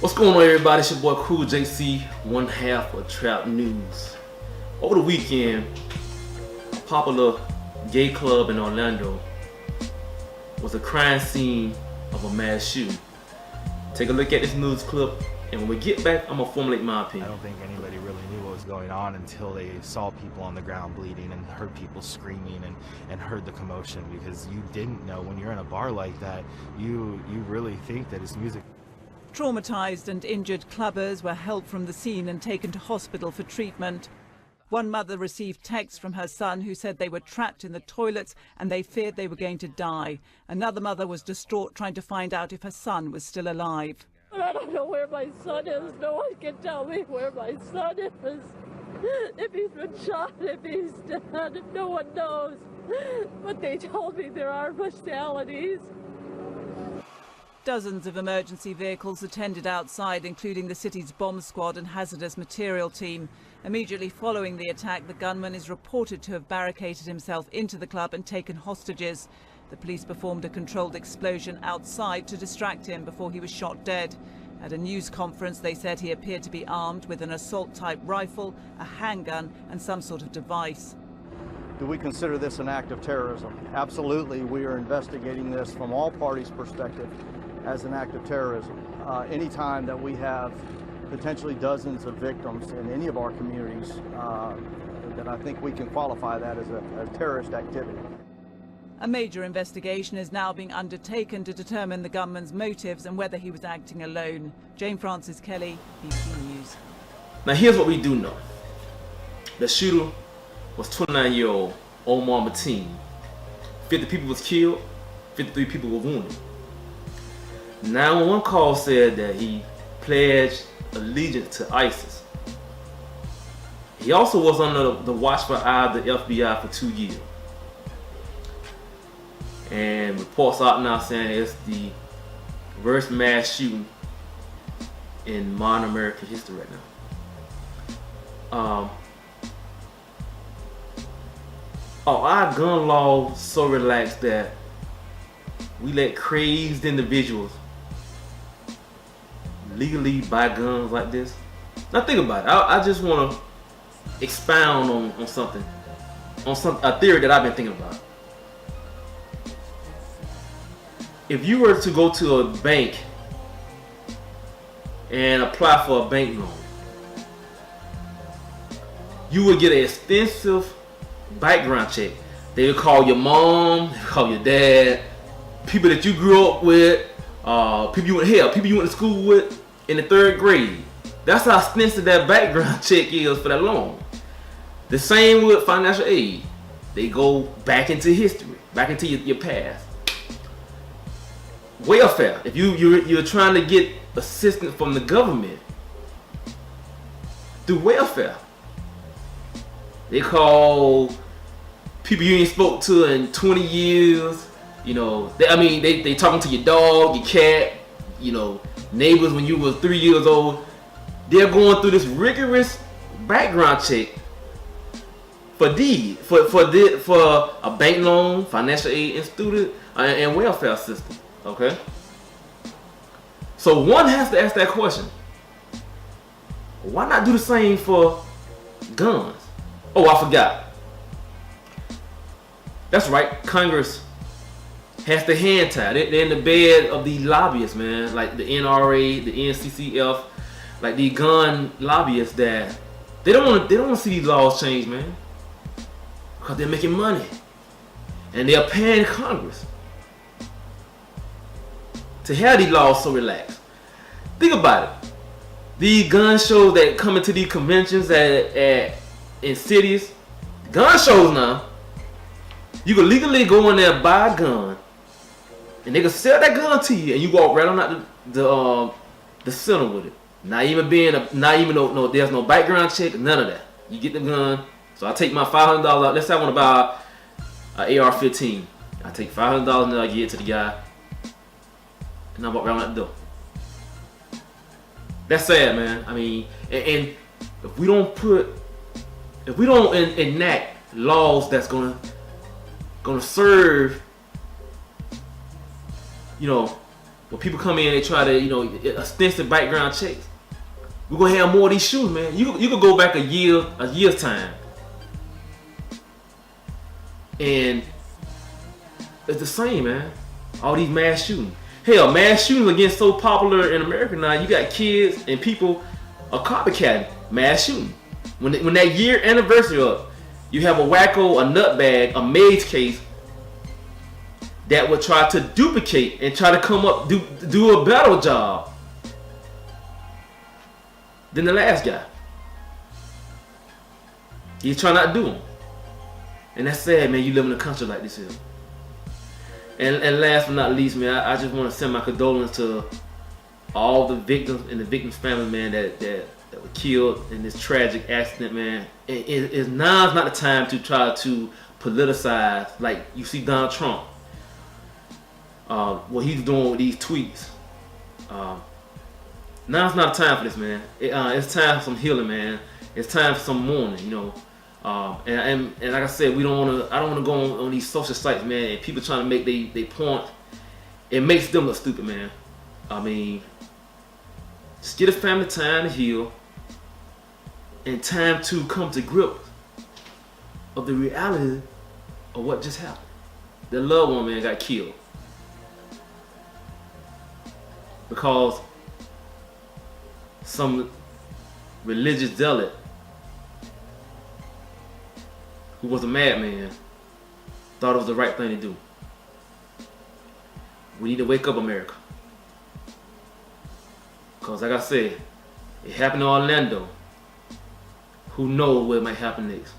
What's going on, everybody? It's your boy Cool JC, one half of Trap News. Over the weekend, a popular gay club in Orlando was a crime scene of a mass shooting. Take a look at this news clip, and when we get back, I'm gonna formulate my I opinion. don't think anybody really knew what was going on until they saw people on the ground bleeding and heard people screaming and heard the commotion, because you didn't know when you're in a bar like that, you really think that it's music. Traumatised and injured clubbers were helped from the scene and taken to hospital for treatment. One mother received texts from her son who said they were trapped in the toilets and they feared they were going to die. Another mother was distraught trying to find out if her son was still alive. I don't know where my son is. No one can tell me where my son is. If he's been shot, if he's dead, no one knows. But they told me there are fatalities. Dozens of emergency vehicles attended outside, including the city's bomb squad and hazardous material team. Immediately following the attack, the gunman is reported to have barricaded himself into the club and taken hostages. The police performed a controlled explosion outside to distract him before he was shot dead. At a news conference, they said he appeared to be armed with an assault-type rifle, a handgun and some sort of device. Do we consider this an act of terrorism? Absolutely. We are investigating this from all parties' perspective as an act of terrorism. Anytime that we have potentially dozens of victims in any of our communities, then I think we can qualify that as a terrorist activity. A major investigation is now being undertaken to determine the gunman's motives and whether he was acting alone. Jane Francis Kelly, BBC News. Now here's what we do know. The shooter was 29-year-old Omar Mateen. 50 people was killed, 53 people were wounded. 911 call said that he pledged allegiance to ISIS. He also was under the watchful eye of the FBI for 2 years. And reports out now saying it's the worst mass shooting in modern American history right now. Our gun law so relaxed that we let crazed individuals legally buy guns like this. Now think about it. I just want to expound on something, a theory that I've been thinking about. If you were to go to a bank and apply for a bank loan, you would get an extensive background check. They would call your mom, they would call your dad, people that you grew up with, people you went to school with in the 3rd grade. That's how extensive that background check is for that loan. The same with financial aid. They go back into history, back into your past. Welfare. If you're trying to get assistance from the government through welfare, they call people you ain't spoke to in 20 years. You know, they talking to your dog, your cat, you know, neighbors when you were 3 years old. They're going through this rigorous background check for a bank loan, financial aid, and student and welfare system. Okay. So one has to ask that question. Why not do the same for guns? Oh, I forgot. That's right. Congress has the hand tied. They're in the bed of the lobbyists, man. Like the NRA, the NCCF, like the gun lobbyists that they don't want to see these laws change, man, because they're making money and they're paying Congress to have these laws so relaxed. Think about it. These gun shows that come into these conventions in cities, gun shows now, you can legally go in there and buy a gun, and they can sell that gun to you, and you walk right on out the center with it. Not even no, there's no background check, none of that. You get the gun. So I take my $500 out. Let's say I want to buy an AR-15. I take $500 and I give it to the guy, and I walk right out the door. That's sad, man. I mean, and if we don't enact laws that's gonna serve, you know, when people come in, they try to, extensive background checks. We're gonna have more of these shootings, man. You could go back a year's time, and it's the same, man. All these mass shootings. Hell, mass shootings are getting so popular in America now. You got kids and people are copycatting mass shooting. When that year anniversary up, you have a wacko, a nutbag, a maid's case that would try to duplicate and try to come up do a better job than the last guy. He's trying not to do them, and that's sad, man. You live in a country like this here. And last but not least, man, I just want to send my condolences to all the victims and the victims' family, man, that were killed in this tragic accident, man. Now's not the time to try to politicize like you see Donald Trump. What he's doing with these tweets. Now's not the time for this, man. It's time for some healing, man. It's time for some mourning, and like I said, I don't want to go on these social sites, man, and people trying to make they point. It makes them look stupid, man. I mean, just get a family time to heal and time to come to grips of the reality of what just happened. Their loved one, man, got killed because some religious zealot who was a madman thought it was the right thing to do. We need to wake up, America. Because like I said, it happened in Orlando. Who knows what might happen next?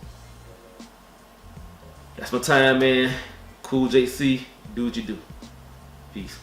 That's my time, man. Cool JC, do what you do. Peace.